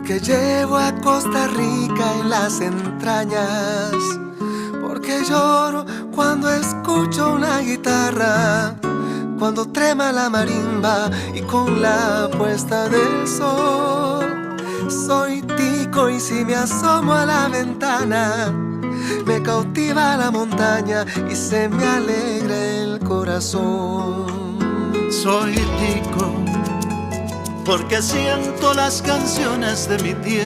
Porque llevo a Costa Rica en las entrañas, porque lloro cuando escucho una guitarra, cuando trema la marimba y con la puesta del sol. Soy tico y si me asomo a la ventana, me cautiva la montaña y se me alegra el corazón. Soy tico porque siento las canciones de mi tierra.